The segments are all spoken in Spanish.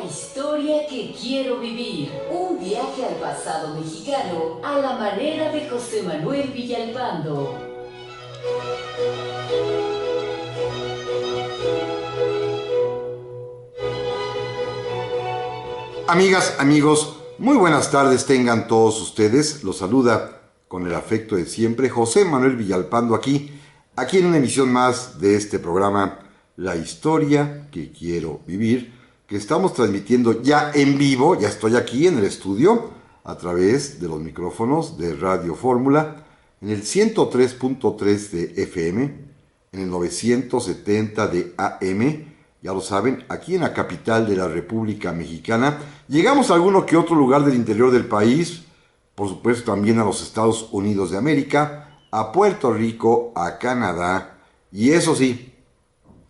historia que quiero vivir. Un viaje al pasado mexicano a la manera de José Manuel Villalpando. Amigas, amigos, muy buenas tardes tengan todos ustedes. Los saluda con el afecto de siempre José Manuel Villalpando aquí en una emisión más de este programa La historia que quiero vivir, que estamos transmitiendo ya en vivo. Ya estoy aquí en el estudio a través de los micrófonos de Radio Fórmula en el 103.3 de FM, en el 970 de AM. Ya lo saben, aquí en la capital de la República Mexicana. Llegamos a alguno que otro lugar del interior del país, por supuesto también a los Estados Unidos de América, a Puerto Rico, a Canadá y eso sí,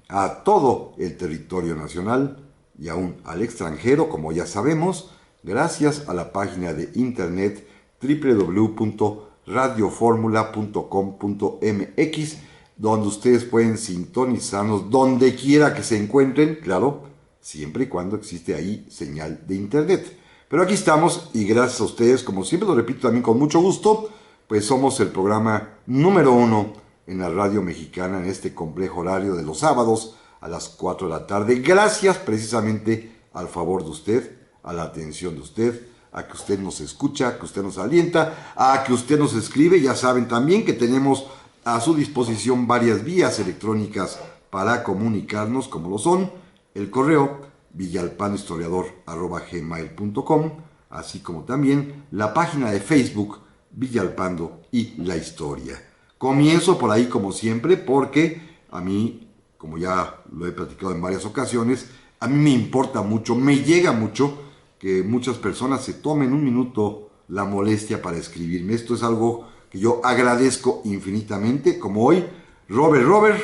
a todo el territorio nacional y aún al extranjero, como ya sabemos, gracias a la página de internet www.radioformula.com.mx, donde ustedes pueden sintonizarnos donde quiera que se encuentren, claro, siempre y cuando existe ahí señal de internet. Pero aquí estamos y gracias a ustedes, como siempre lo repito también con mucho gusto, pues somos el programa número 1 en la radio mexicana en este complejo horario de los sábados a las 4 de la tarde. Gracias precisamente al favor de usted, a la atención de usted, a que usted nos escucha, a que usted nos alienta, a que usted nos escribe. Ya saben también que tenemos a su disposición varias vías electrónicas para comunicarnos, como lo son el correo villalpandohistoriador@gmail.com, así como también la página de Facebook Villalpando y la Historia. Comienzo por ahí como siempre porque a mí, como ya lo he platicado en varias ocasiones, a mí me importa mucho, me llega mucho que muchas personas se tomen un minuto la molestia para escribirme. Esto es algo que yo agradezco infinitamente, como hoy Robert,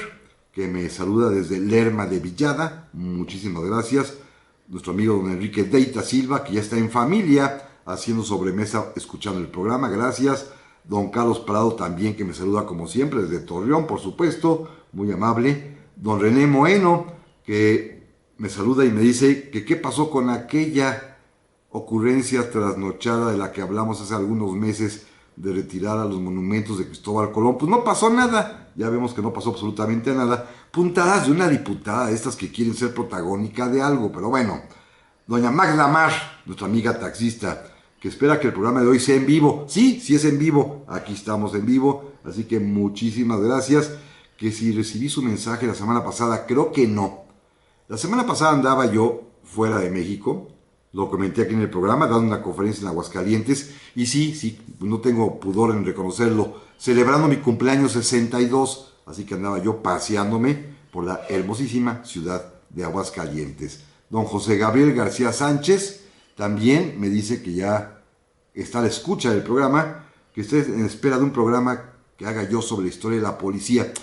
que me saluda desde Lerma de Villada, muchísimas gracias. Nuestro amigo don Enrique Deita Silva, que ya está en familia haciendo sobremesa, escuchando el programa, gracias. Don Carlos Prado también, que me saluda como siempre desde Torreón, por supuesto, muy amable. Don René Moeno, que me saluda y me dice que qué pasó con aquella ocurrencia trasnochada de la que hablamos hace algunos meses, de retirar a los monumentos de Cristóbal Colón. Pues no pasó nada, ya vemos que no pasó absolutamente nada. Puntadas de una diputada de estas que quieren ser protagónica de algo, pero bueno. Doña Magda Mar, nuestra amiga taxista, que espera que el programa de hoy sea en vivo. Sí es en vivo, aquí estamos en vivo, así que muchísimas gracias. Que si recibí su mensaje la semana pasada, creo que no. La semana pasada andaba yo fuera de México, lo comenté aquí en el programa, dando una conferencia en Aguascalientes, y sí, no tengo pudor en reconocerlo, celebrando mi cumpleaños 62, así que andaba yo paseándome por la hermosísima ciudad de Aguascalientes. Don José Gabriel García Sánchez también me dice que ya está a la escucha del programa, que está en espera de un programa que haga yo sobre la historia de la policía.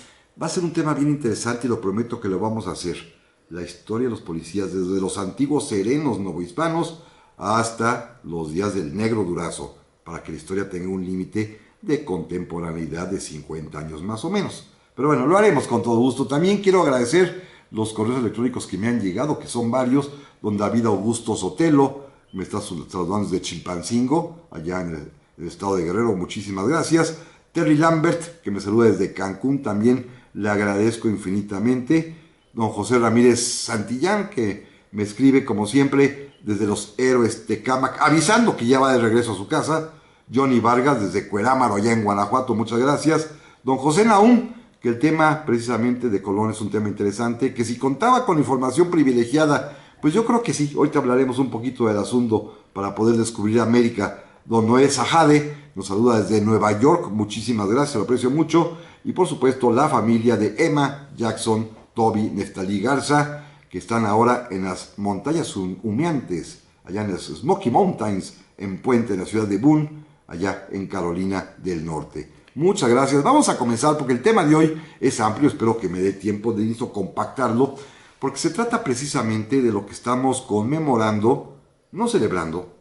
Va a ser un tema bien interesante y lo prometo que lo vamos a hacer. La historia de los policías, desde los antiguos serenos novohispanos hasta los días del Negro Durazo, para que la historia tenga un límite de contemporaneidad de 50 años más o menos. Pero bueno, lo haremos con todo gusto. También quiero agradecer los correos electrónicos que me han llegado, que son varios. Don David Augusto Sotelo me está saludando desde Chilpancingo, allá en el estado de Guerrero, muchísimas gracias. Terry Lambert, que me saluda desde Cancún, también le agradezco infinitamente. Don José Ramírez Santillán, que me escribe como siempre desde los Héroes Tecámac, avisando que ya va de regreso a su casa. Johnny Vargas desde Cuerámaro, allá en Guanajuato, muchas gracias. Don José Naum, que el tema precisamente de Colón es un tema interesante, que si contaba con información privilegiada, pues yo creo que sí. Ahorita hablaremos un poquito del asunto para poder descubrir América. Don Noé Sajade nos saluda desde Nueva York, muchísimas gracias, lo aprecio mucho. Y por supuesto la familia de Emma Jackson, Toby, Neftalí Garza, que están ahora en las montañas humeantes, allá en las Smoky Mountains, en Puente, en la ciudad de Boone, allá en Carolina del Norte. Muchas gracias. Vamos a comenzar porque el tema de hoy es amplio, espero que me dé tiempo de compactarlo, porque se trata precisamente de lo que estamos conmemorando, no celebrando,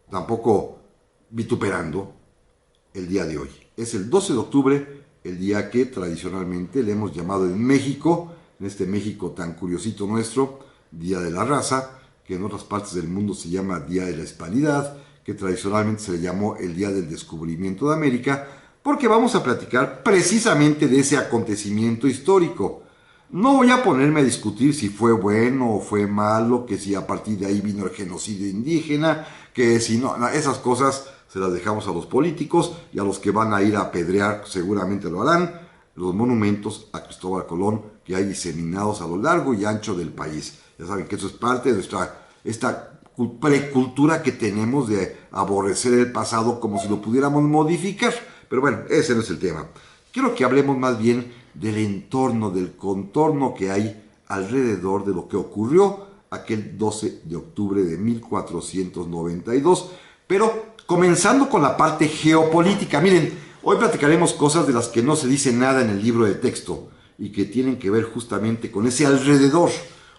tampoco vituperando el día de hoy. Es el 12 de octubre, el día que tradicionalmente le hemos llamado en México, en este México tan curiosito nuestro, Día de la Raza, que en otras partes del mundo se llama Día de la Hispanidad, que tradicionalmente se le llamó el Día del Descubrimiento de América, porque vamos a platicar precisamente de ese acontecimiento histórico. No voy a ponerme a discutir si fue bueno o fue malo, que si a partir de ahí vino el genocidio indígena, que si no, esas cosas se las dejamos a los políticos y a los que van a ir a apedrear, seguramente lo harán, los monumentos a Cristóbal Colón que hay diseminados a lo largo y ancho del país. Ya saben que eso es parte de esta precultura que tenemos de aborrecer el pasado como si lo pudiéramos modificar. Pero bueno, ese no es el tema. Quiero que hablemos más bien del entorno, del contorno que hay alrededor de lo que ocurrió aquel 12 de octubre de 1492. Pero comenzando con la parte geopolítica. Miren, hoy platicaremos cosas de las que no se dice nada en el libro de texto y que tienen que ver justamente con ese alrededor,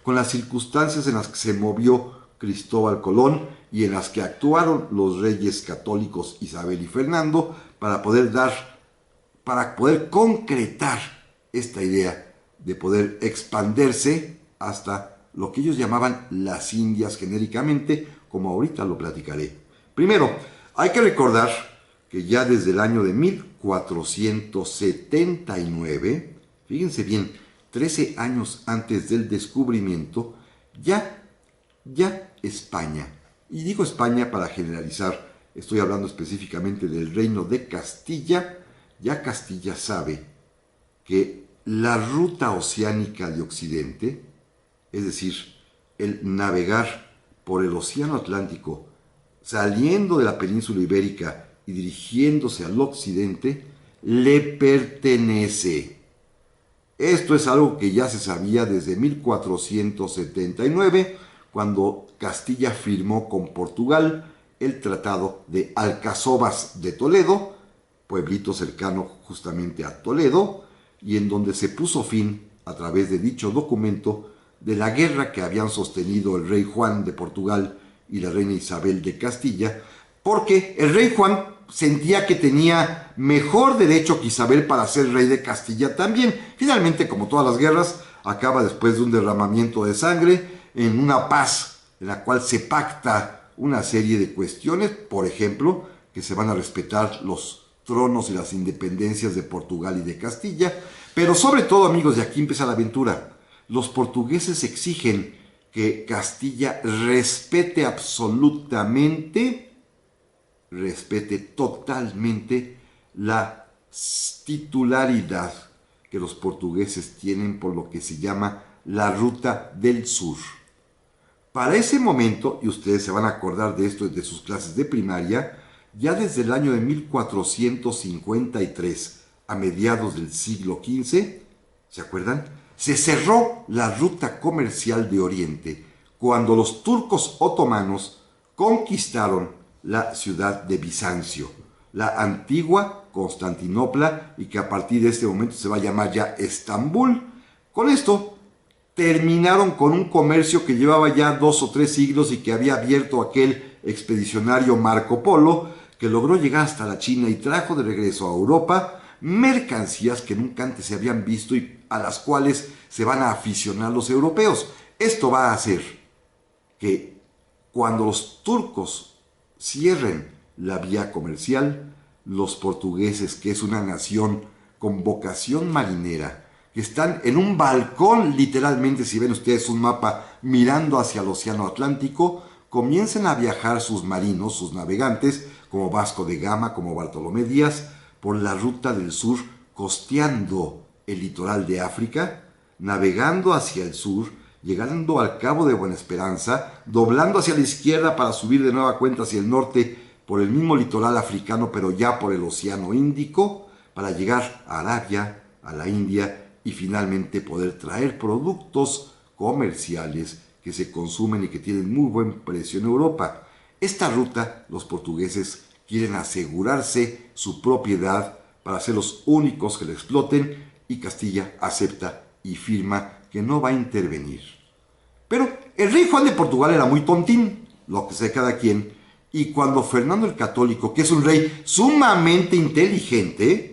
con las circunstancias en las que se movió Cristóbal Colón y en las que actuaron los reyes católicos Isabel y Fernando para poder concretar esta idea de poder expandirse hasta lo que ellos llamaban las Indias genéricamente, como ahorita lo platicaré. Primero, hay que recordar que ya desde el año de 1479, fíjense bien, 13 años antes del descubrimiento, ya España, y digo España para generalizar, estoy hablando específicamente del reino de Castilla, ya Castilla sabe que la ruta oceánica de Occidente, es decir, el navegar por el Océano Atlántico, saliendo de la península ibérica y dirigiéndose al occidente, le pertenece. Esto es algo que ya se sabía desde 1479, cuando Castilla firmó con Portugal el Tratado de Alcazobas de Toledo, pueblito cercano justamente a Toledo, y en donde se puso fin, a través de dicho documento, de la guerra que habían sostenido el rey Juan de Portugal y la reina Isabel de Castilla, porque el rey Juan sentía que tenía mejor derecho que Isabel para ser rey de Castilla también. Finalmente, como todas las guerras, acaba después de un derramamiento de sangre en una paz en la cual se pacta una serie de cuestiones, por ejemplo, que se van a respetar los tronos y las independencias de Portugal y de Castilla, pero sobre todo, amigos, de aquí empieza la aventura. Los portugueses exigen que Castilla respete absolutamente, respete totalmente la titularidad que los portugueses tienen por lo que se llama la Ruta del Sur. Para ese momento, y ustedes se van a acordar de esto de sus clases de primaria, ya desde el año de 1453, a mediados del siglo XV, ¿se acuerdan? Se cerró la ruta comercial de Oriente cuando los turcos otomanos conquistaron la ciudad de Bizancio, la antigua Constantinopla, y que a partir de este momento se va a llamar ya Estambul. Con esto terminaron con un comercio que llevaba ya 2 o 3 siglos y que había abierto aquel expedicionario Marco Polo, que logró llegar hasta la China y trajo de regreso a Europa mercancías que nunca antes se habían visto y a las cuales se van a aficionar los europeos. Esto va a hacer que cuando los turcos cierren la vía comercial, los portugueses, que es una nación con vocación marinera, que están en un balcón, literalmente, si ven ustedes un mapa, mirando hacia el Océano Atlántico, comiencen a viajar sus marinos, sus navegantes, como Vasco de Gama, como Bartolomé Díaz, por la ruta del sur, costeando el litoral de África, navegando hacia el sur, llegando al Cabo de Buena Esperanza, doblando hacia la izquierda para subir de nueva cuenta hacia el norte por el mismo litoral africano, pero ya por el Océano Índico, para llegar a Arabia, a la India, y finalmente poder traer productos comerciales que se consumen y que tienen muy buen precio en Europa. Esta ruta, los portugueses quieren asegurarse su propiedad para ser los únicos que la exploten, y Castilla acepta y firma que no va a intervenir. Pero el rey Juan de Portugal era muy tontín, lo que sea cada quien, y cuando Fernando el Católico, que es un rey sumamente inteligente,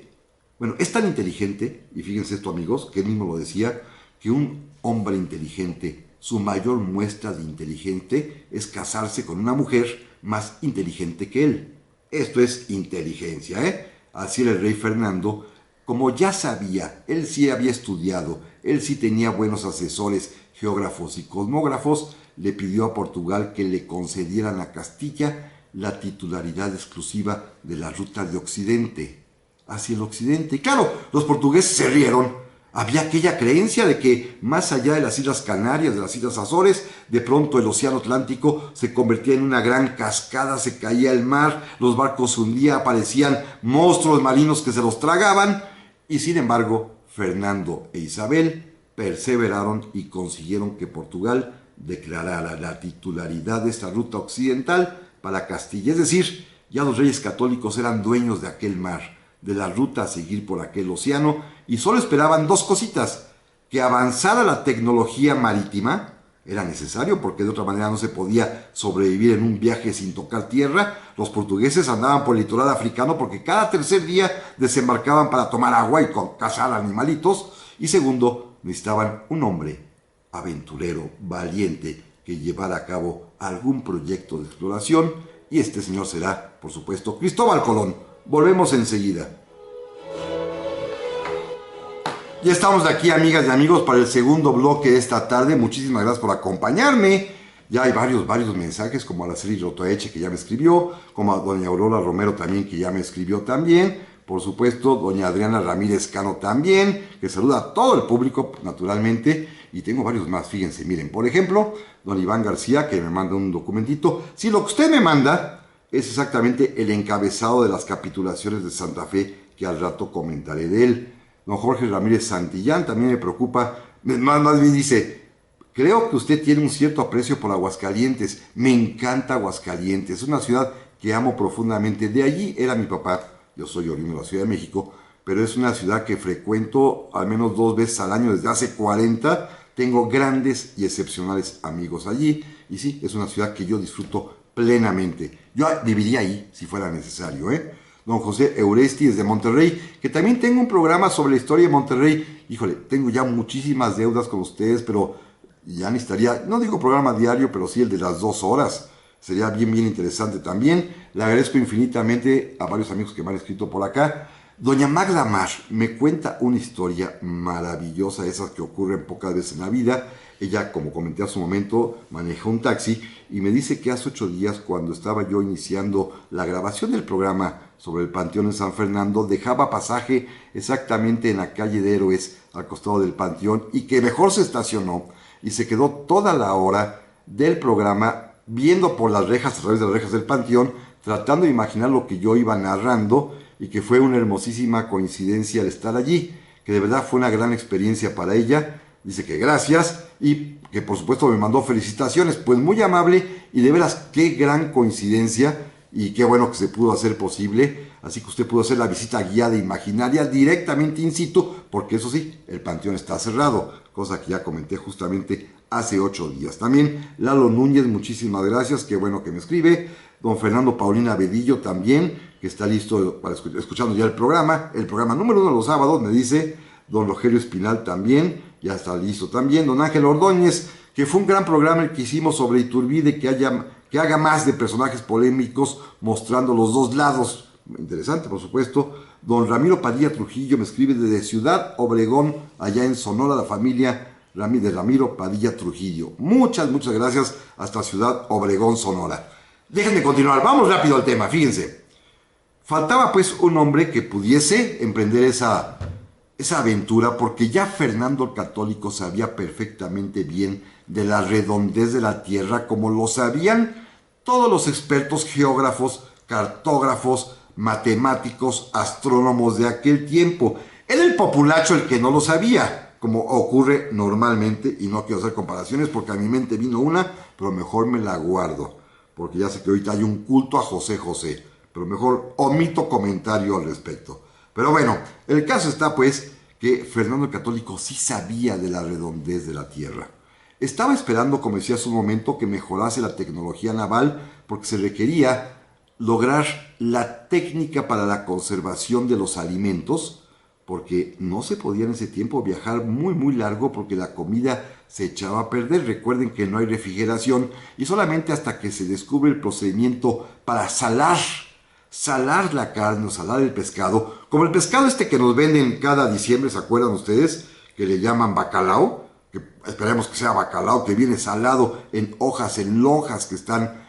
bueno, es tan inteligente, y fíjense esto, amigos, que él mismo lo decía, que un hombre inteligente su mayor muestra de inteligente es casarse con una mujer más inteligente que él. Esto es inteligencia, ¿eh? Así era el rey Fernando, como ya sabía, él sí había estudiado, él sí tenía buenos asesores, geógrafos y cosmógrafos, le pidió a Portugal que le concedieran a Castilla la titularidad exclusiva de la ruta de Occidente, hacia el occidente. Y claro, los portugueses se rieron. Había aquella creencia de que más allá de las Islas Canarias, de las Islas Azores, de pronto el océano Atlántico se convertía en una gran cascada, se caía el mar, los barcos se hundían, aparecían monstruos marinos que se los tragaban, y sin embargo, Fernando e Isabel perseveraron y consiguieron que Portugal declarara la titularidad de esta ruta occidental para Castilla. Es decir, ya los reyes católicos eran dueños de aquel mar, de la ruta a seguir por aquel océano, y solo esperaban dos cositas: que avanzara la tecnología marítima, era necesario porque de otra manera no se podía sobrevivir en un viaje sin tocar tierra. Los portugueses andaban por el litoral africano porque cada tercer día desembarcaban para tomar agua y cazar animalitos. Y segundo, necesitaban un hombre aventurero, valiente, que llevara a cabo algún proyecto de exploración, y este señor será, por supuesto, Cristóbal Colón. Volvemos enseguida. Ya estamos de aquí, amigas y amigos, para el segundo bloque de esta tarde. Muchísimas gracias por acompañarme. Ya hay varios mensajes, como Araceli Rotoeche, que ya me escribió, como a doña Aurora Romero también, que ya me escribió también. Por supuesto, doña Adriana Ramírez Cano también, que saluda a todo el público, naturalmente. Y tengo varios más, fíjense, miren. Por ejemplo, don Iván García, que me manda un documentito. Si lo que usted me manda es exactamente el encabezado de las capitulaciones de Santa Fe, que al rato comentaré de él. Don Jorge Ramírez Santillán también me preocupa, más bien dice: creo que usted tiene un cierto aprecio por Aguascalientes. Me encanta Aguascalientes, es una ciudad que amo profundamente. De allí era mi papá, yo soy oriundo de la Ciudad de México, pero es una ciudad que frecuento al menos 2 veces al año desde hace 40. Tengo grandes y excepcionales amigos allí, y sí, es una ciudad que yo disfruto plenamente. Yo viviría ahí si fuera necesario, ¿eh? Don José Euresti desde Monterrey, que también tengo un programa sobre la historia de Monterrey. Híjole, tengo ya muchísimas deudas con ustedes, pero ya necesitaría, no digo programa diario, pero sí el de las 2 horas. Sería bien interesante también. Le agradezco infinitamente a varios amigos que me han escrito por acá. Doña Magda Mar me cuenta una historia maravillosa, esas que ocurren pocas veces en la vida. Ella, como comenté hace un momento, maneja un taxi y me dice que hace 8 días, cuando estaba yo iniciando la grabación del programa sobre el Panteón en San Fernando, dejaba pasaje exactamente en la calle de Héroes, al costado del Panteón, y que mejor se estacionó y se quedó toda la hora del programa viendo por las rejas, a través de las rejas del Panteón, tratando de imaginar lo que yo iba narrando, y que fue una hermosísima coincidencia el estar allí, que de verdad fue una gran experiencia para ella. Dice que gracias y que por supuesto me mandó felicitaciones, pues muy amable, y de veras qué gran coincidencia y qué bueno que se pudo hacer posible. Así que usted pudo hacer la visita guiada imaginaria directamente in situ, porque eso sí, el panteón está cerrado, cosa que ya comenté justamente hace 8 días. También Lalo Núñez, muchísimas gracias, qué bueno que me escribe. Don Fernando Paulina Bedillo también, que está listo para escuchando ya el programa número 1 los sábados, me dice. Don Rogelio Espinal también, ya está listo también. Don Ángel Ordóñez, que fue un gran programa el que hicimos sobre Iturbide, que haga más de personajes polémicos mostrando los dos lados. Interesante, por supuesto. Don Ramiro Padilla Trujillo me escribe desde Ciudad Obregón, allá en Sonora, la familia de Ramiro Padilla Trujillo. Muchas gracias, hasta Ciudad Obregón, Sonora. Déjenme continuar, vamos rápido al tema, fíjense. Faltaba pues un hombre que pudiese emprender esa aventura, porque ya Fernando el Católico sabía perfectamente bien de la redondez de la Tierra, como lo sabían todos los expertos geógrafos, cartógrafos, matemáticos, astrónomos de aquel tiempo. Era el populacho el que no lo sabía, como ocurre normalmente, y no quiero hacer comparaciones porque a mi mente vino una, pero mejor me la guardo, porque ya sé que ahorita hay un culto a José José, pero mejor omito comentario al respecto. Pero bueno, el caso está pues que Fernando el Católico sí sabía de la redondez de la Tierra. Estaba esperando, como decía hace un momento, que mejorase la tecnología naval, porque se requería lograr la técnica para la conservación de los alimentos, porque no se podía en ese tiempo viajar muy largo porque la comida se echaba a perder. Recuerden que no hay refrigeración y solamente hasta que se descubre el procedimiento para salar la carne o salar el pescado, como el pescado este que nos venden cada diciembre, ¿se acuerdan ustedes? Que le llaman bacalao, que esperemos que sea bacalao, que viene salado en hojas, en lonjas que están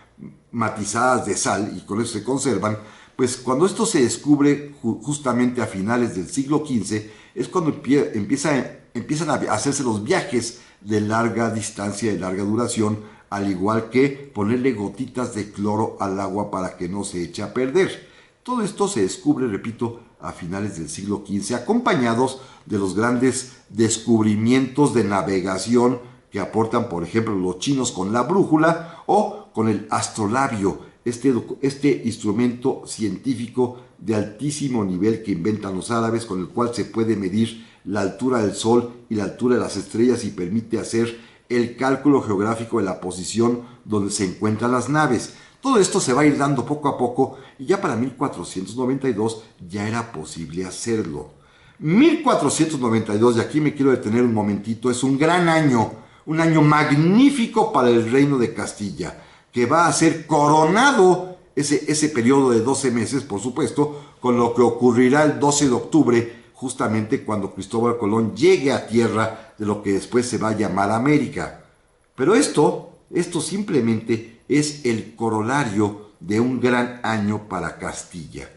matizadas de sal y con eso se conservan. Pues cuando esto se descubre justamente a finales del siglo XV, es cuando empiezan a hacerse los viajes de larga distancia, de larga duración, al igual que ponerle gotitas de cloro al agua para que no se eche a perder. Todo esto se descubre, repito, a finales del siglo XV, acompañados de los grandes descubrimientos de navegación que aportan, por ejemplo, los chinos con la brújula o con el astrolabio, este instrumento científico de altísimo nivel que inventan los árabes, con el cual se puede medir la altura del sol y la altura de las estrellas y permite hacer el cálculo geográfico de la posición donde se encuentran las naves. Todo esto se va a ir dando poco a poco y ya para 1492 ya era posible hacerlo. 1492, y aquí me quiero detener un momentito, es un gran año, un año magnífico para el reino de Castilla, que va a ser coronado ese periodo de 12 meses, por supuesto, con lo que ocurrirá el 12 de octubre, justamente cuando Cristóbal Colón llegue a tierra de lo que después se va a llamar América. Pero esto simplemente es el corolario de un gran año para Castilla,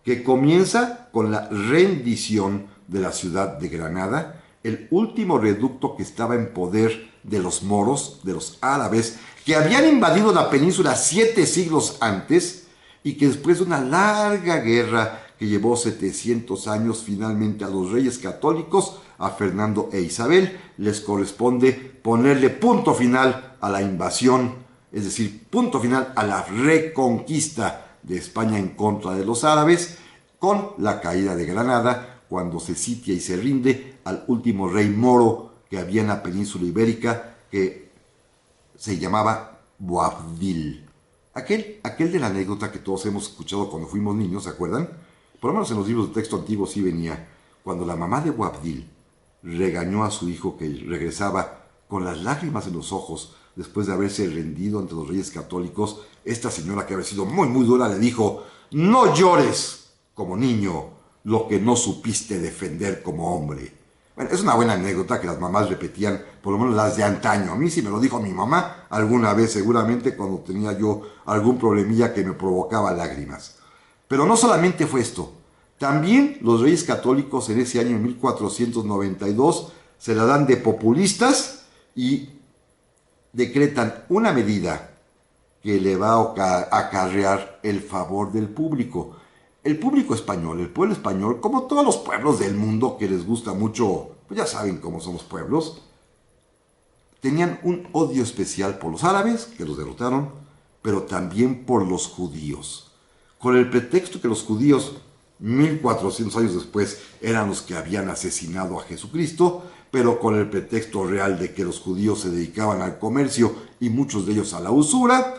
que comienza con la rendición de la ciudad de Granada, el último reducto que estaba en poder de los moros, de los árabes, que habían invadido la península 7 siglos antes y que después de una larga guerra que llevó 700 años, finalmente a los reyes católicos, a Fernando e Isabel, les corresponde ponerle punto final a la invasión, es decir, punto final a la reconquista de España en contra de los árabes, con la caída de Granada, cuando se sitia y se rinde al último rey moro que había en la península ibérica, que se llamaba Boabdil. Aquel de la anécdota que todos hemos escuchado cuando fuimos niños, ¿se acuerdan? Por lo menos en los libros de texto antiguos sí venía, cuando la mamá de Boabdil regañó a su hijo que regresaba con las lágrimas en los ojos después de haberse rendido ante los reyes católicos. Esta señora, que había sido muy dura, le dijo: no llores como niño lo que no supiste defender como hombre. Bueno, es una buena anécdota que las mamás repetían, por lo menos las de antaño. A mí sí me lo dijo mi mamá alguna vez, seguramente cuando tenía yo algún problemilla que me provocaba lágrimas. Pero no solamente fue esto, también los reyes católicos en ese año 1492 se la dan de populistas y decretan una medida que le va a acarrear el favor del público. El público español, el pueblo español, como todos los pueblos del mundo que les gusta mucho, pues ya saben cómo son los pueblos, tenían un odio especial por los árabes, que los derrotaron, pero también por los judíos. Con el pretexto que los judíos, 1400 años después, eran los que habían asesinado a Jesucristo, pero con el pretexto real de que los judíos se dedicaban al comercio y muchos de ellos a la usura,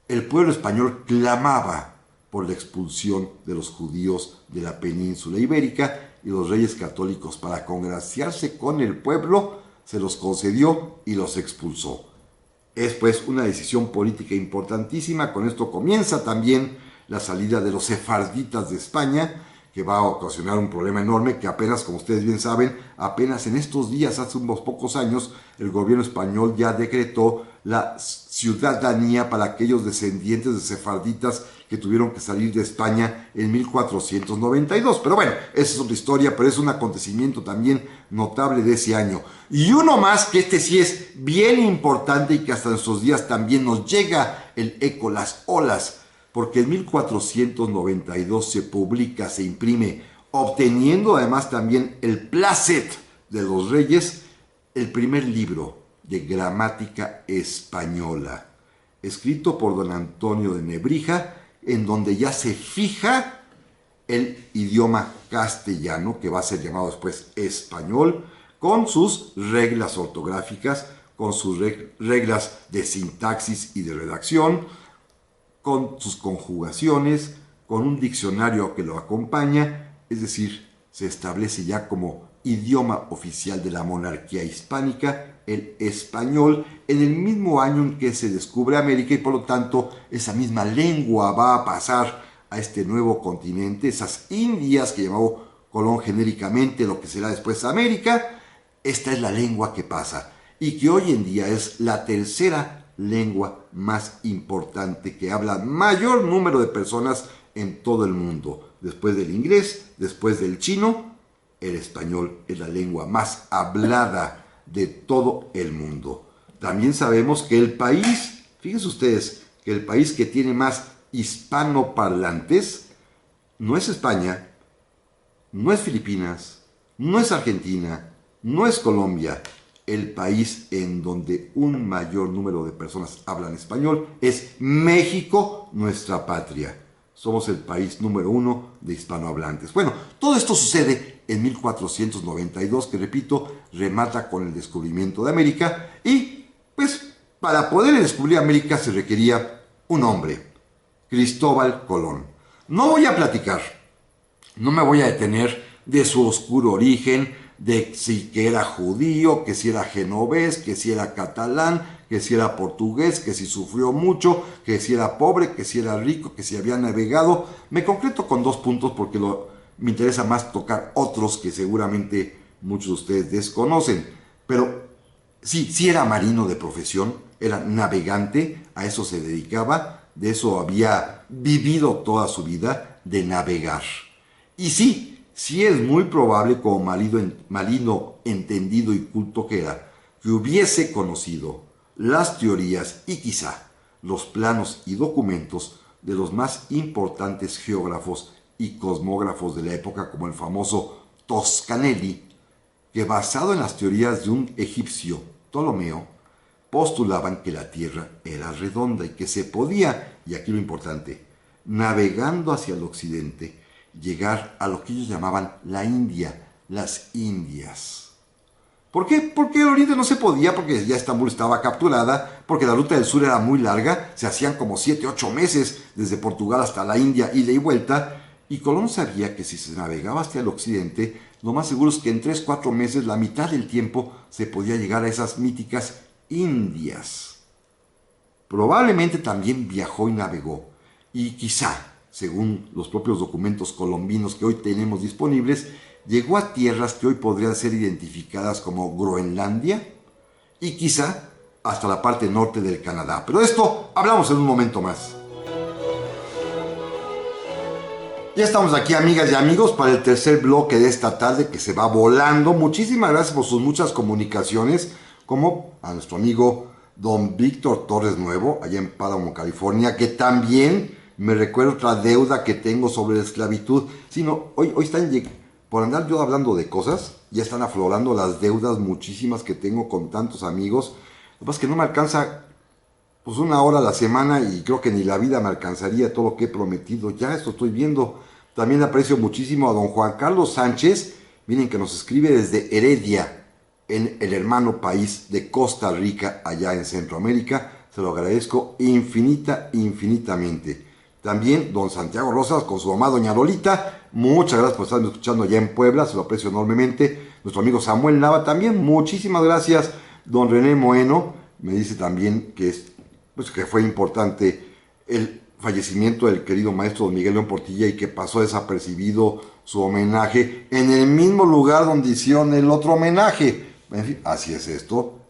el pueblo español clamaba por la expulsión de los judíos de la península ibérica, y los reyes católicos, para congraciarse con el pueblo, se los concedió y los expulsó. Es pues una decisión política importantísima. Con esto comienza también la salida de los sefarditas de España, que va a ocasionar un problema enorme, que apenas, como ustedes bien saben, apenas en estos días, hace unos pocos años, el gobierno español ya decretó la ciudadanía para aquellos descendientes de sefarditas que tuvieron que salir de España en 1492. Pero bueno, esa es otra historia, pero es un acontecimiento también notable de ese año. Y uno más, que este sí es bien importante y que hasta nuestros días también nos llega el eco, las olas, porque en 1492 se publica, se imprime, obteniendo además también el placet de los reyes, el primer libro de gramática española, escrito por don Antonio de Nebrija, en donde ya se fija el idioma castellano, que va a ser llamado después español, con sus reglas ortográficas, con sus reglas de sintaxis y de redacción, con sus conjugaciones, con un diccionario que lo acompaña, es decir, se establece ya como idioma oficial de la monarquía hispánica, el español, en el mismo año en que se descubre América, y por lo tanto esa misma lengua va a pasar a este nuevo continente, esas Indias que llamó Colón genéricamente, lo que será después América. Esta es la lengua que pasa y que hoy en día es la tercera lengua más importante que habla mayor número de personas en todo el mundo. Después del inglés, después del chino, el español es la lengua más hablada de todo el mundo. También sabemos que el país, fíjense ustedes, que el país que tiene más hispanoparlantes no es España, no es Filipinas, no es Argentina, no es Colombia. El país en donde un mayor número de personas hablan español es México, nuestra patria. Somos el país número 1 de hispanohablantes. Bueno, todo esto sucede en 1492, que repito, remata con el descubrimiento de América. Y pues para poder descubrir América se requería un hombre, Cristóbal Colón. No voy a platicar, no me voy a detener de su oscuro origen, de si que era judío, que si era genovés, que si era catalán, que si era portugués, que si sufrió mucho, que si era pobre, que si era rico, que si había navegado. Me concreto con 2 puntos porque me interesa más tocar otros que seguramente muchos de ustedes desconocen. Pero sí era marino de profesión, era navegante, a eso se dedicaba, de eso había vivido toda su vida, de navegar. Y sí es muy probable, como marino entendido y culto que era, que hubiese conocido las teorías y quizá los planos y documentos de los más importantes geógrafos y cosmógrafos de la época, como el famoso Toscanelli, que basado en las teorías de un egipcio, Ptolomeo, postulaban que la Tierra era redonda y que se podía, y aquí lo importante, navegando hacia el occidente, llegar a lo que ellos llamaban la India, las Indias. ¿Por qué? Porque el oriente no se podía, porque ya Estambul estaba capturada, porque la ruta del sur era muy larga, se hacían como 7, 8 meses desde Portugal hasta la India, ida y vuelta, y Colón sabía que si se navegaba hacia el occidente, lo más seguro es que en 3, 4 meses, la mitad del tiempo, se podía llegar a esas míticas Indias. Probablemente también viajó y navegó, y quizá, según los propios documentos colombinos que hoy tenemos disponibles, llegó a tierras que hoy podrían ser identificadas como Groenlandia y quizá hasta la parte norte del Canadá. Pero de esto hablamos en un momento más. Ya estamos aquí, amigas y amigos, para el tercer bloque de esta tarde que se va volando. Muchísimas gracias por sus muchas comunicaciones, como a nuestro amigo don Víctor Torres Nuevo, allá en Páramo, California, que también me recuerda otra deuda que tengo sobre la esclavitud. Sí, no, hoy están, por andar yo hablando de cosas, ya están aflorando las deudas muchísimas que tengo con tantos amigos. Lo que pasa es que no me alcanza pues 1 hora a la semana y creo que ni la vida me alcanzaría todo lo que he prometido. Ya esto estoy viendo. También aprecio muchísimo a don Juan Carlos Sánchez, miren, que nos escribe desde Heredia, en el hermano país de Costa Rica, allá en Centroamérica. Se lo agradezco infinitamente. También don Santiago Rosas con su mamá doña Lolita, muchas gracias por estarme escuchando allá en Puebla, se lo aprecio enormemente. Nuestro amigo Samuel Nava también, muchísimas gracias. Don René Moeno me dice también que que fue importante el fallecimiento del querido maestro don Miguel León Portilla y que pasó desapercibido su homenaje en el mismo lugar donde hicieron el otro homenaje. En fin, así es esto,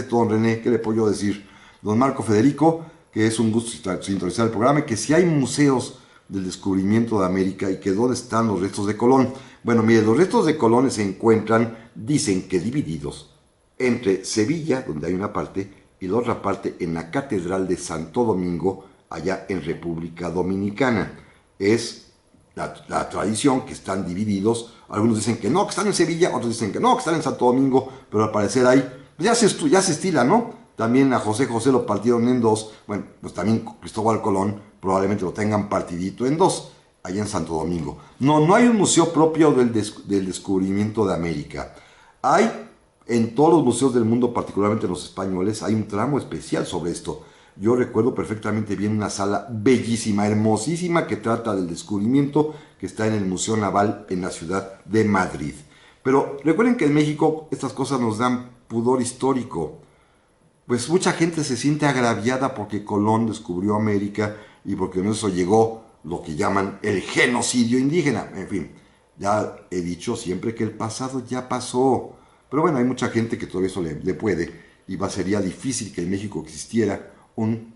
don René, ¿qué le puedo yo decir? Don Marco Federico, que es un gusto sintonizar el programa, y que si hay museos del descubrimiento de América y que dónde están los restos de Colón. Bueno, mire, los restos de Colón se encuentran, dicen que divididos, entre Sevilla, donde hay una parte, y la otra parte en la Catedral de Santo Domingo, allá en República Dominicana. Es la tradición que están divididos. Algunos dicen que no, que están en Sevilla, otros dicen que no, que están en Santo Domingo, pero al parecer hay, ya se estila, ¿no? También a José lo partieron en 2. Bueno, pues también Cristóbal Colón probablemente lo tengan partidito en 2, allá en Santo Domingo. No hay un museo propio del descubrimiento de América. Hay en todos los museos del mundo, particularmente los españoles, hay un tramo especial sobre esto. Yo recuerdo perfectamente bien una sala bellísima, hermosísima, que trata del descubrimiento, que está en el Museo Naval en la ciudad de Madrid. Pero recuerden que en México estas cosas nos dan pudor histórico. Pues mucha gente se siente agraviada porque Colón descubrió América y porque en eso llegó lo que llaman el genocidio indígena. En fin, ya he dicho siempre que el pasado ya pasó. Pero bueno, hay mucha gente que todo eso le puede y sería difícil que en México existiera un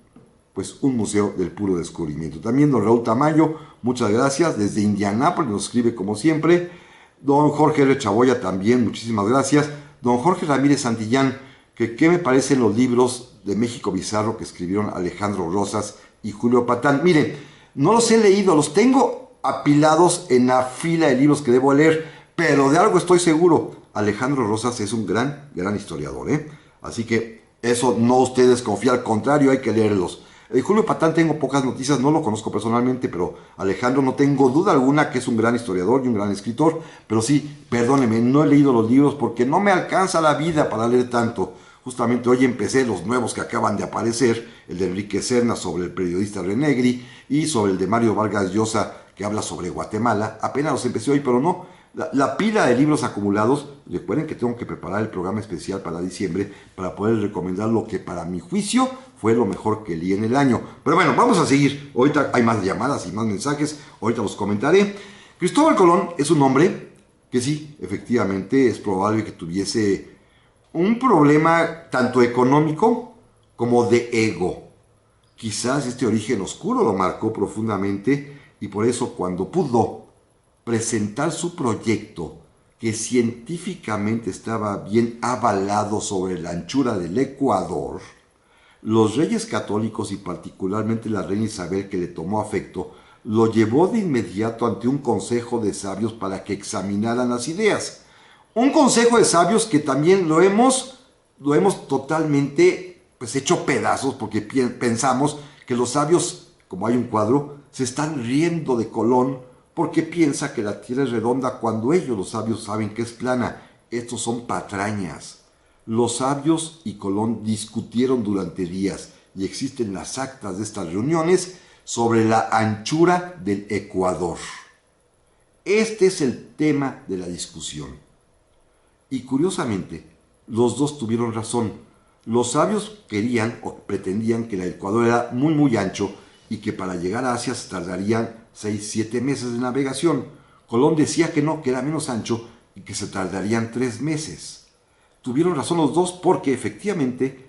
museo del puro descubrimiento. También don Raúl Tamayo, muchas gracias. Desde Indianápolis nos escribe como siempre. Don Jorge R. Chaboya también, muchísimas gracias. Don Jorge Ramírez Santillán, que qué me parecen los libros de México Bizarro que escribieron Alejandro Rosas y Julio Patán. Miren, no los he leído, los tengo apilados en la fila de libros que debo leer, pero de algo estoy seguro, Alejandro Rosas es un gran historiador, ¿eh? Así que eso no ustedes confíen, al contrario, hay que leerlos. Julio Patán tengo pocas noticias, no lo conozco personalmente, pero Alejandro no tengo duda alguna que es un gran historiador y un gran escritor, pero sí, perdóneme, no he leído los libros porque no me alcanza la vida para leer tanto. Justamente hoy empecé los nuevos que acaban de aparecer, el de Enrique Serna sobre el periodista Renegri y sobre el de Mario Vargas Llosa que habla sobre Guatemala. Apenas los empecé hoy, pero no. La pila de libros acumulados, recuerden que tengo que preparar el programa especial para diciembre para poder recomendar lo que para mi juicio fue lo mejor que leí en el año. Pero bueno, vamos a seguir. Ahorita hay más llamadas y más mensajes, ahorita los comentaré. Cristóbal Colón es un hombre que sí, efectivamente es probable que tuviese un problema tanto económico como de ego. Quizás este origen oscuro lo marcó profundamente y por eso cuando pudo presentar su proyecto, que científicamente estaba bien avalado sobre la anchura del Ecuador, los reyes católicos y particularmente la reina Isabel, que le tomó afecto, lo llevó de inmediato ante un consejo de sabios para que examinaran las ideas. Un consejo de sabios que también lo hemos totalmente hecho pedazos porque pensamos que los sabios, como hay un cuadro, se están riendo de Colón porque piensa que la tierra es redonda cuando ellos, los sabios, saben que es plana. Estos son patrañas. Los sabios y Colón discutieron durante días y existen las actas de estas reuniones sobre la anchura del Ecuador. Este es el tema de la discusión. Y curiosamente, los dos tuvieron razón. Los sabios querían o pretendían que el Ecuador era muy ancho y que para llegar a Asia se tardarían 6-7 meses de navegación. Colón decía que no, que era menos ancho y que se tardarían 3 meses. Tuvieron razón los dos porque efectivamente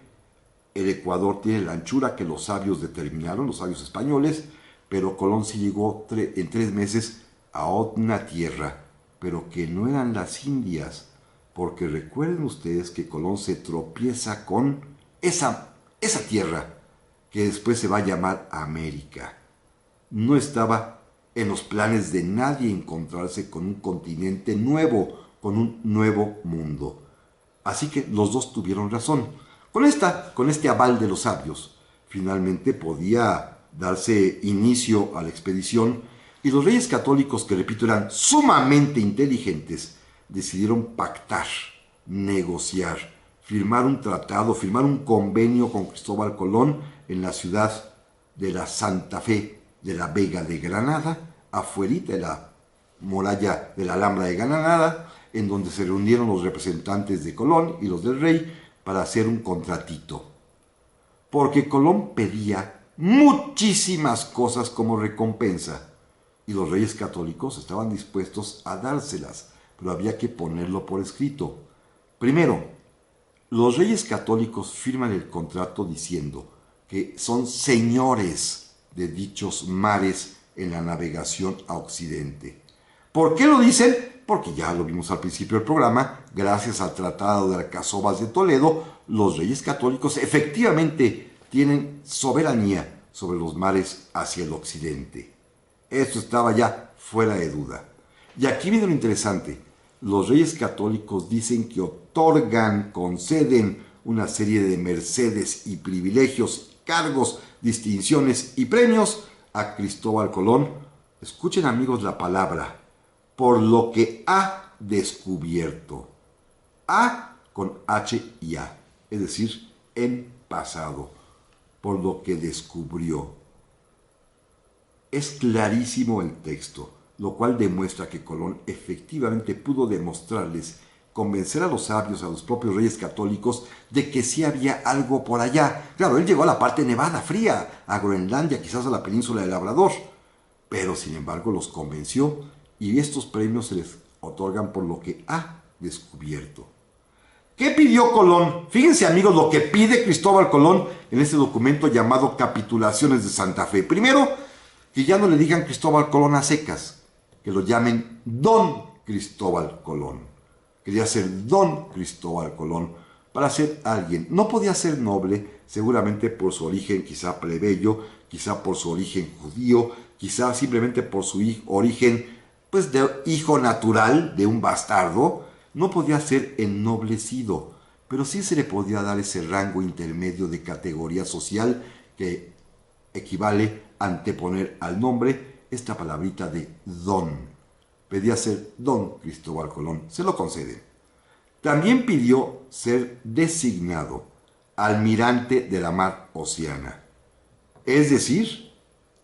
el Ecuador tiene la anchura que los sabios determinaron, los sabios españoles, pero Colón sí llegó en 3 meses a una tierra, pero que no eran las Indias, porque recuerden ustedes que Colón se tropieza con esa tierra que después se va a llamar América. No estaba en los planes de nadie encontrarse con un continente nuevo, con un nuevo mundo. Así que los dos tuvieron razón. Con este aval de los sabios, finalmente podía darse inicio a la expedición y los reyes católicos, que repito eran sumamente inteligentes, decidieron pactar, negociar, firmar un tratado, firmar un convenio con Cristóbal Colón en la ciudad de la Santa Fe de la Vega de Granada, afuerita de la muralla de la Alhambra de Granada, en donde se reunieron los representantes de Colón y los del rey para hacer un contratito. Porque Colón pedía muchísimas cosas como recompensa y los reyes católicos estaban dispuestos a dárselas, pero había que ponerlo por escrito. Primero, los reyes católicos firman el contrato diciendo que son señores de dichos mares en la navegación a Occidente. ¿Por qué lo dicen? Porque ya lo vimos al principio del programa, gracias al Tratado de Alcazobas de Toledo, los reyes católicos efectivamente tienen soberanía sobre los mares hacia el occidente. Esto estaba ya fuera de duda. Y aquí viene lo interesante. Los reyes católicos dicen que otorgan, conceden una serie de mercedes y privilegios, cargos, distinciones y premios a Cristóbal Colón. Escuchen, amigos, la palabra, por lo que ha descubierto. A con H y A, es decir, en pasado. por lo que descubrió. Es clarísimo el texto, lo cual demuestra que Colón efectivamente pudo demostrarles, convencer a los sabios, a los propios reyes católicos, de que sí había algo por allá. Claro, él llegó a la parte nevada, fría, a Groenlandia, quizás a la península del Labrador, pero sin embargo los convenció y estos premios se les otorgan por lo que ha descubierto. ¿Qué pidió Colón? Fíjense, amigos, lo que pide Cristóbal Colón en este documento llamado Capitulaciones de Santa Fe. Primero, que ya no le digan Cristóbal Colón a secas, que lo llamen Don Cristóbal Colón. Quería ser Don Cristóbal Colón para ser alguien. No podía ser noble, seguramente por su origen quizá plebeyo, quizá por su origen judío, quizá simplemente por su origen pues de hijo natural de un bastardo. No podía ser ennoblecido, pero sí se le podía dar ese rango intermedio de categoría social que equivale a anteponer al nombre esta palabrita de don. Pedía ser Don Cristóbal Colón, se lo concede. También pidió ser designado almirante de la mar Oceana, es decir,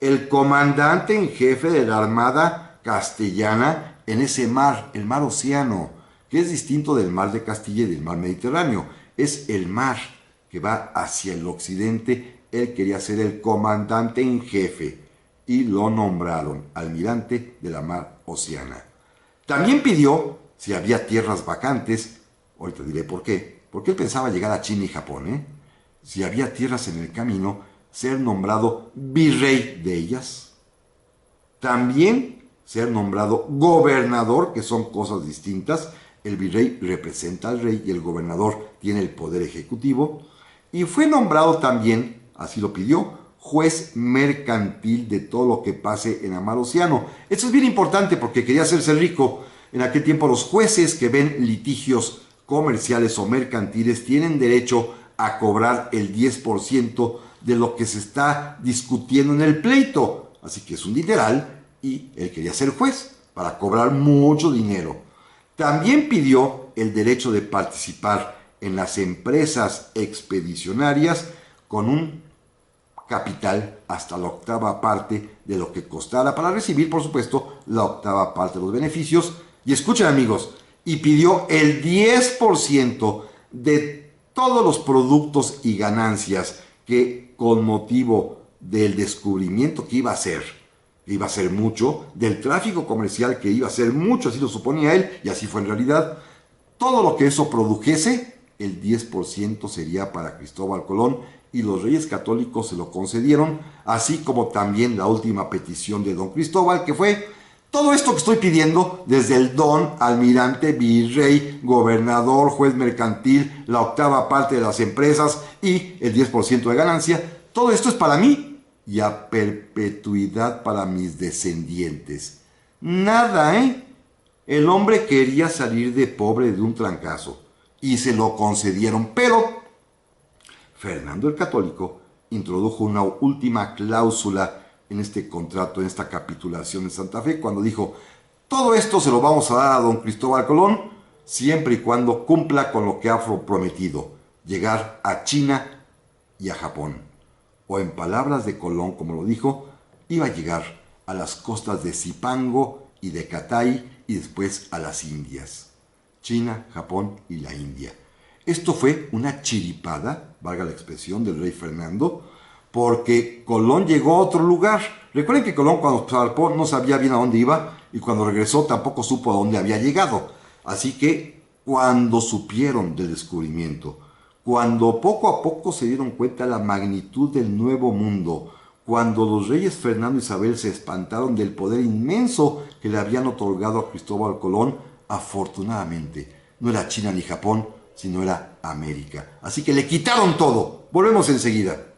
el comandante en jefe de la armada castellana en ese mar, el mar Océano, que es distinto del mar de Castilla y del mar Mediterráneo. Es el mar que va hacia el occidente. Él quería ser el comandante en jefe y lo nombraron almirante de la mar Oceana. También pidió, si había tierras vacantes, ahorita diré por qué, porque él pensaba llegar a China y Japón, si había tierras en el camino, ser nombrado virrey de ellas. También ser nombrado gobernador, que son cosas distintas. El virrey representa al rey y el gobernador tiene el poder ejecutivo. Y fue nombrado también, así lo pidió, juez mercantil de todo lo que pase en el mar Océano. Esto es bien importante porque quería hacerse rico. En aquel tiempo los jueces que ven litigios comerciales o mercantiles tienen derecho a cobrar el 10% de lo que se está discutiendo en el pleito. Así que es un dineral y él quería ser juez para cobrar mucho dinero. También pidió el derecho de participar en las empresas expedicionarias con un capital hasta la octava parte de lo que costara para recibir, por supuesto, la octava parte de los beneficios. Y escuchen, amigos, y pidió el 10% de todos los productos y ganancias que con motivo del descubrimiento que iba a ser mucho, del tráfico comercial que iba a ser mucho, así lo suponía él, y así fue en realidad, todo lo que eso produjese, el 10% sería para Cristóbal Colón, y los reyes católicos se lo concedieron, así como también la última petición de don Cristóbal, que fue todo esto que estoy pidiendo, desde el don, almirante, virrey, gobernador, juez mercantil, la octava parte de las empresas y el 10% de ganancia, todo esto es para mí y a perpetuidad para mis descendientes. Nada, El hombre quería salir de pobre de un trancazo y se lo concedieron, pero Fernando el Católico introdujo una última cláusula en este contrato, en esta capitulación de Santa Fe, cuando dijo, todo esto se lo vamos a dar a don Cristóbal Colón, siempre y cuando cumpla con lo que ha prometido, llegar a China y a Japón. O en palabras de Colón, como lo dijo, iba a llegar a las costas de Zipango y de Catay y después a las Indias. China, Japón y la India. Esto fue una chiripada, valga la expresión, del rey Fernando, porque Colón llegó a otro lugar. Recuerden que Colón cuando zarpó no sabía bien a dónde iba y cuando regresó tampoco supo a dónde había llegado. Así que cuando supieron del descubrimiento, cuando poco a poco se dieron cuenta de la magnitud del nuevo mundo, cuando los reyes Fernando e Isabel se espantaron del poder inmenso que le habían otorgado a Cristóbal Colón, afortunadamente no era China ni Japón, sino era América. Así que le quitaron todo. Volvemos enseguida.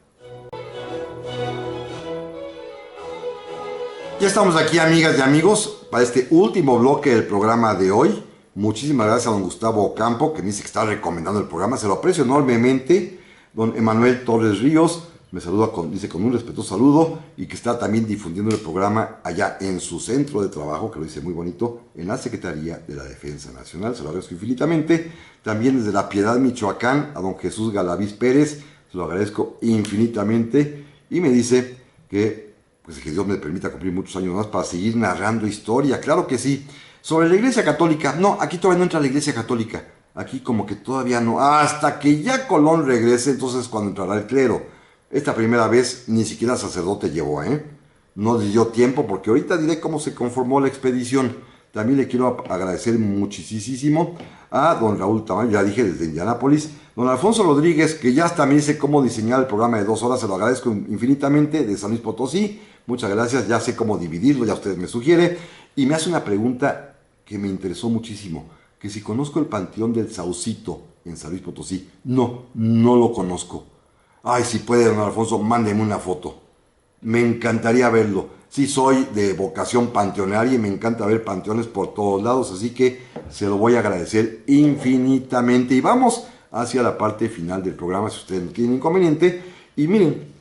Ya estamos aquí, amigas y amigos, para este último bloque del programa de hoy. Muchísimas gracias a don Gustavo Ocampo, que me dice que está recomendando el programa. Se lo aprecio enormemente. Don Emanuel Torres Ríos me saluda, dice con un respetuoso saludo, y que está también difundiendo el programa allá en su centro de trabajo, que lo dice muy bonito, en la Secretaría de la Defensa Nacional. Se lo agradezco infinitamente. También desde La Piedad, Michoacán, a don Jesús Galaviz Pérez, se lo agradezco infinitamente y me dice que, pues, que Dios me permita cumplir muchos años más para seguir narrando historia. Claro que sí. Sobre la Iglesia Católica, no, aquí todavía no entra la Iglesia Católica. Aquí como que todavía no. Hasta que ya Colón regrese, entonces cuando entrará el clero. Esta primera vez ni siquiera sacerdote llevó, ¿eh? No le dio tiempo porque ahorita diré cómo se conformó la expedición. También le quiero agradecer muchísimo a don Raúl Tamayo, ya dije desde Indianápolis, don Alfonso Rodríguez, que ya hasta me dice cómo diseñar el programa de 2 horas, se lo agradezco infinitamente, de San Luis Potosí, muchas gracias, ya sé cómo dividirlo, ya ustedes me sugieren, y me hace una pregunta que me interesó muchísimo, que si conozco el Panteón del Saucito en San Luis Potosí. No, no lo conozco. Ay, si puede, don Alfonso, mándeme una foto. Me encantaría verlo. Sí, soy de vocación panteonaria y me encanta ver panteones por todos lados, así que se lo voy a agradecer infinitamente. Y vamos hacia la parte final del programa, si ustedes no tienen inconveniente. Y miren,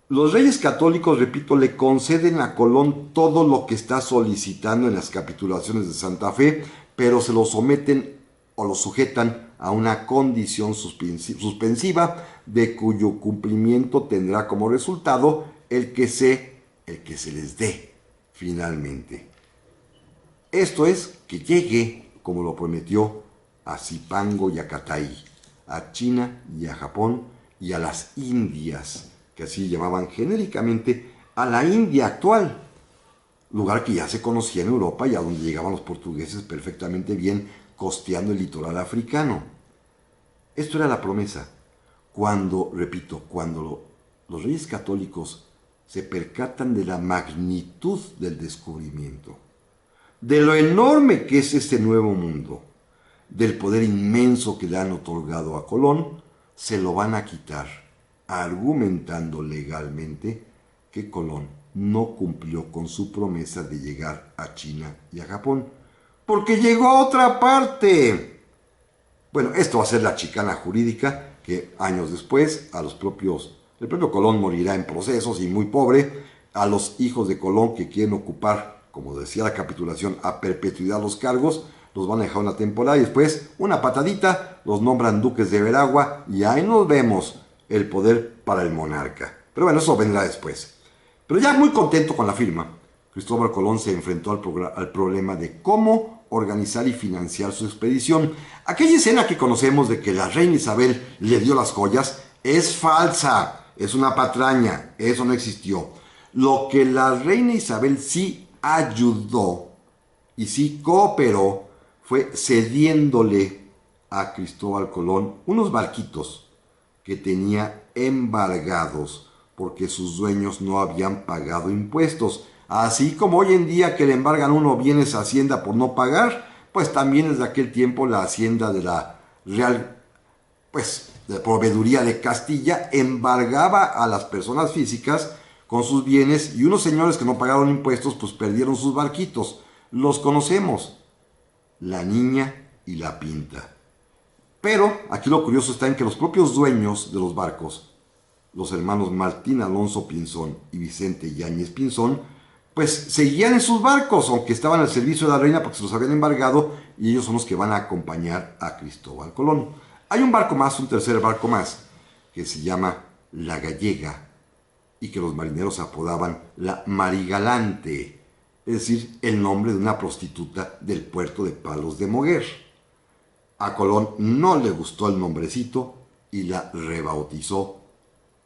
los Reyes Católicos, repito, le conceden a Colón todo lo que está solicitando en las capitulaciones de Santa Fe, pero se lo someten o lo sujetan a una condición suspensiva de cuyo cumplimiento tendrá como resultado el que se les dé finalmente. Esto es, que llegue, como lo prometió, a Zipango y a Catay, a China y a Japón y a las Indias, que así llamaban genéricamente a la India actual, lugar que ya se conocía en Europa y a donde llegaban los portugueses perfectamente bien costeando el litoral africano. Esto era la promesa. Cuando, repito, cuando los Reyes Católicos se percatan de la magnitud del descubrimiento, de lo enorme que es este nuevo mundo, del poder inmenso que le han otorgado a Colón, se lo van a quitar, argumentando legalmente que Colón no cumplió con su promesa de llegar a China y a Japón, porque llegó a otra parte. Bueno, esto va a ser la chicana jurídica que años después el propio Colón morirá en procesos y muy pobre. A los hijos de Colón que quieren ocupar, como decía la capitulación, a perpetuidad los cargos, los van a dejar una temporada y después una patadita, los nombran duques de Veragua y ahí nos vemos el poder para el monarca. Pero bueno, eso vendrá después. Pero ya muy contento con la firma, Cristóbal Colón se enfrentó al problema de cómo organizar y financiar su expedición. Aquella escena que conocemos de que la reina Isabel le dio las joyas es falsa, es una patraña, eso no existió. Lo que la reina Isabel sí ayudó y sí cooperó fue cediéndole a Cristóbal Colón unos barquitos que tenía embargados porque sus dueños no habían pagado impuestos. Así como hoy en día que le embargan uno bienes a Hacienda por no pagar, pues también desde aquel tiempo la Hacienda de la Real, pues, de Proveeduría de Castilla embargaba a las personas físicas con sus bienes y unos señores que no pagaron impuestos pues perdieron sus barquitos. Los conocemos, la Niña y la Pinta. Pero aquí lo curioso está en que los propios dueños de los barcos, los hermanos Martín Alonso Pinzón y Vicente Yáñez Pinzón, pues seguían en sus barcos, aunque estaban al servicio de la reina porque se los habían embargado, y ellos son los que van a acompañar a Cristóbal Colón. Hay un barco más, un tercer barco más, que se llama La Gallega, y que los marineros apodaban la Marigalante, es decir, el nombre de una prostituta del puerto de Palos de Moguer. A Colón no le gustó el nombrecito y la rebautizó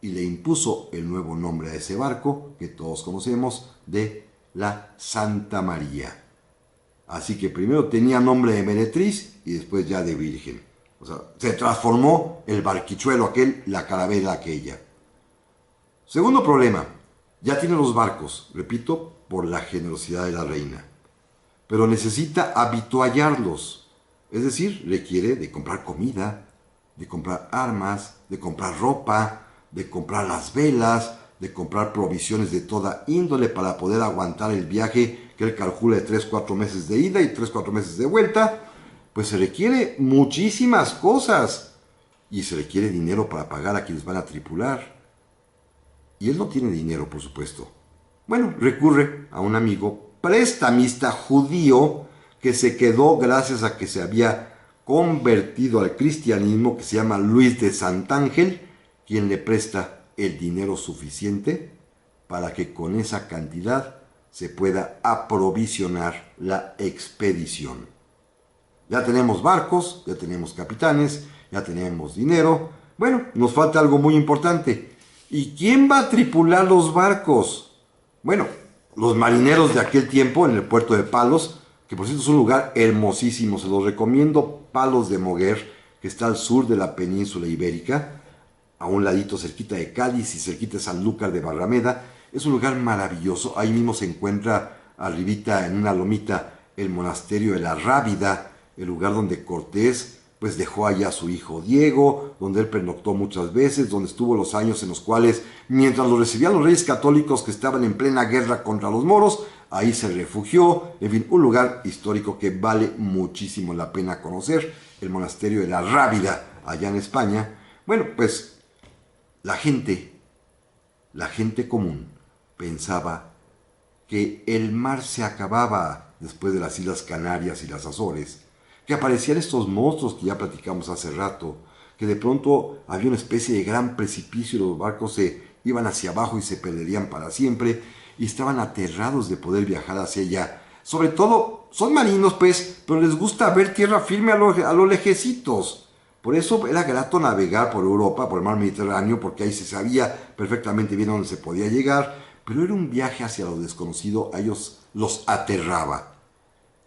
y le impuso el nuevo nombre a ese barco que todos conocemos de la Santa María. Así que primero tenía nombre de meretriz y después ya de virgen. O sea, se transformó el barquichuelo aquel, la carabela aquella. Segundo problema, ya tiene los barcos, repito, por la generosidad de la reina. Pero necesita habituallarlos, es decir, requiere de comprar comida, de comprar armas, de comprar ropa, de comprar las velas, de comprar provisiones de toda índole para poder aguantar el viaje que él calcula de 3-4 meses de ida y 3-4 meses de vuelta. Pues se requiere muchísimas cosas y se requiere dinero para pagar a quienes van a tripular. Y él no tiene dinero, por supuesto. Bueno, recurre a un amigo prestamista judío que se quedó gracias a que se había convertido al cristianismo, que se llama Luis de Santángel, quien le presta el dinero suficiente para que con esa cantidad se pueda aprovisionar la expedición. Ya tenemos barcos, ya tenemos capitanes, ya tenemos dinero. Bueno, nos falta algo muy importante. ¿Y quién va a tripular los barcos? Bueno, los marineros de aquel tiempo en el puerto de Palos, que por cierto es un lugar hermosísimo, se los recomiendo, Palos de Moguer, que está al sur de la península ibérica, a un ladito cerquita de Cádiz y cerquita de Sanlúcar de Barrameda. Es un lugar maravilloso, ahí mismo se encuentra arribita en una lomita el monasterio de la Rábida, el lugar donde Cortés pues dejó allá a su hijo Diego, donde él pernoctó muchas veces, donde estuvo los años en los cuales, mientras lo recibían los reyes católicos que estaban en plena guerra contra los moros, ahí se refugió. En fin, un lugar histórico que vale muchísimo la pena conocer, el monasterio de la Rábida, allá en España. Bueno, pues la gente común pensaba que el mar se acababa después de las Islas Canarias y las Azores, que aparecían estos monstruos que ya platicamos hace rato, que de pronto había una especie de gran precipicio y los barcos se iban hacia abajo y se perderían para siempre, y estaban aterrados de poder viajar hacia allá. Sobre todo, son marinos pues, pero les gusta ver tierra firme a lo lejecitos. Por eso era grato navegar por Europa, por el mar Mediterráneo, porque ahí se sabía perfectamente bien dónde se podía llegar, pero era un viaje hacia lo desconocido, a ellos los aterraba.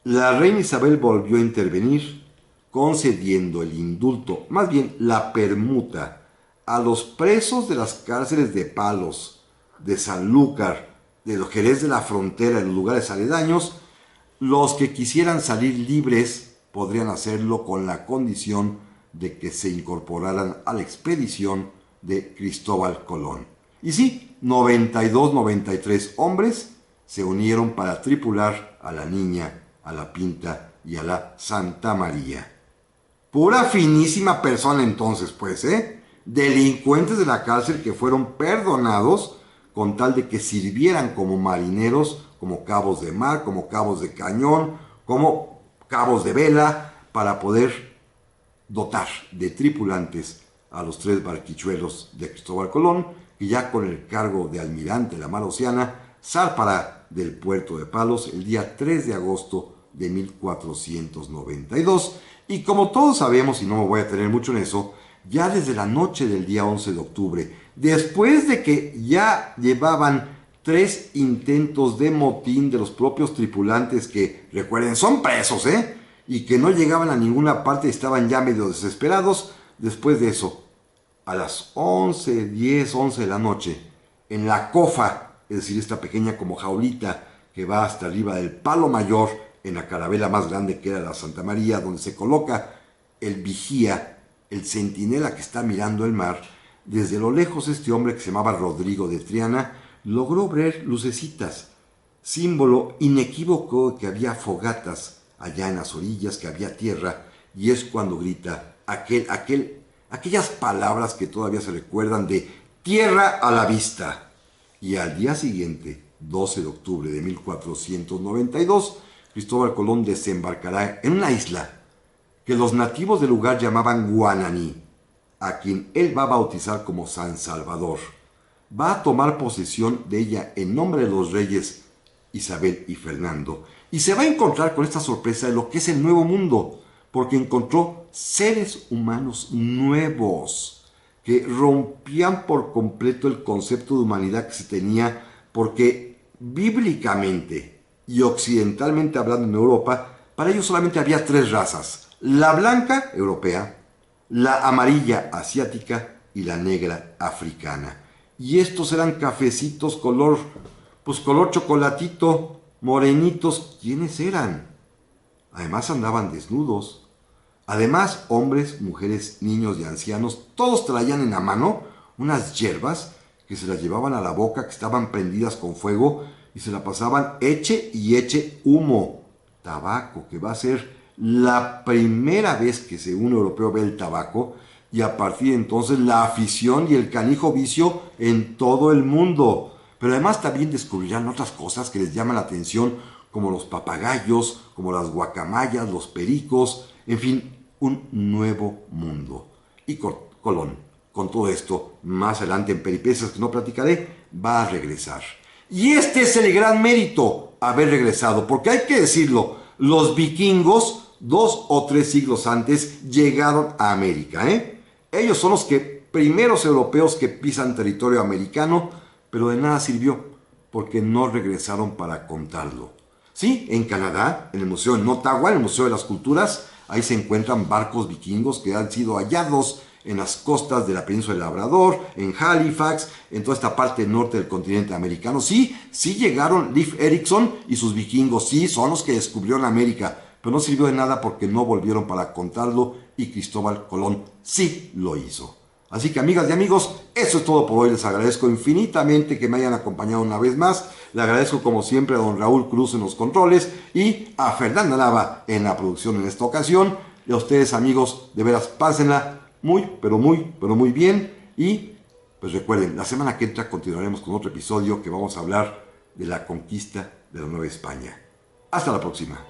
La reina Isabel volvió a intervenir, concediendo el indulto, más bien la permuta, a los presos de las cárceles de Palos, de Sanlúcar, de los Jerez de la Frontera y los lugares aledaños. Los que quisieran salir libres podrían hacerlo con la condición de que se incorporaran a la expedición de Cristóbal Colón. Y sí, 93 hombres se unieron para tripular a la Niña, a la Pinta y a la Santa María. Pura finísima persona entonces, pues, delincuentes de la cárcel que fueron perdonados con tal de que sirvieran como marineros, como cabos de mar, como cabos de cañón, como cabos de vela, para poder dotar de tripulantes a los 3 barquichuelos de Cristóbal Colón, que ya con el cargo de almirante de la mar Oceana, zarpará del puerto de Palos el día 3 de agosto de 1492. Y como todos sabemos, y no me voy a tener mucho en eso, ya desde la noche del día 11 de octubre, después de que ya llevaban 3 intentos de motín de los propios tripulantes que, recuerden, son presos, y que no llegaban a ninguna parte y estaban ya medio desesperados, después de eso, a las 11 de la noche, en la cofa, es decir, esta pequeña como jaulita que va hasta arriba del palo mayor, en la carabela más grande que era la Santa María, donde se coloca el vigía, el centinela que está mirando el mar. Desde lo lejos este hombre que se llamaba Rodrigo de Triana logró ver lucecitas, símbolo inequívoco de que había fogatas allá en las orillas, que había tierra, y es cuando grita aquellas palabras que todavía se recuerdan de tierra a la vista. Y al día siguiente, 12 de octubre de 1492, Cristóbal Colón desembarcará en una isla que los nativos del lugar llamaban Guananí, a quien él va a bautizar como San Salvador. Va a tomar posesión de ella en nombre de los reyes Isabel y Fernando, y se va a encontrar con esta sorpresa de lo que es el Nuevo Mundo, porque encontró seres humanos nuevos que rompían por completo el concepto de humanidad que se tenía, porque bíblicamente y occidentalmente hablando en Europa, para ellos solamente había 3 razas: la blanca europea, la amarilla asiática y la negra africana. Y estos eran cafecitos color chocolatito, morenitos. ¿Quiénes eran? Además andaban desnudos. Además, hombres, mujeres, niños y ancianos, todos traían en la mano unas hierbas que se las llevaban a la boca, que estaban prendidas con fuego, y se la pasaban eche y eche humo. Tabaco, que va a ser la primera vez que un europeo ve el tabaco, y a partir de entonces la afición y el canijo vicio en todo el mundo. Pero además también descubrirán otras cosas que les llaman la atención, como los papagayos, como las guacamayas, los pericos, en fin, un nuevo mundo. Y Colón, con todo esto, más adelante en peripecias que no platicaré, va a regresar. Y este es el gran mérito, haber regresado, porque hay que decirlo, los vikingos, 2 o 3 siglos antes, llegaron a América, Ellos son los primeros europeos que pisan territorio americano, pero de nada sirvió, porque no regresaron para contarlo. Sí, en Canadá, en el Museo de Ottawa, en el Museo de las Culturas, ahí se encuentran barcos vikingos que han sido hallados en las costas de la península del Labrador, en Halifax, en toda esta parte norte del continente americano. Sí, sí llegaron Leif Erikson y sus vikingos, sí, son los que descubrieron América, pero no sirvió de nada porque no volvieron para contarlo y Cristóbal Colón sí lo hizo. Así que amigas y amigos, eso es todo por hoy. Les agradezco infinitamente que me hayan acompañado una vez más. Le agradezco como siempre a don Raúl Cruz en los controles y a Fernanda Nava en la producción en esta ocasión. Y a ustedes amigos, de veras, pásenla muy, pero muy bien. Y pues recuerden, la semana que entra continuaremos con otro episodio que vamos a hablar de la conquista de la Nueva España. Hasta la próxima.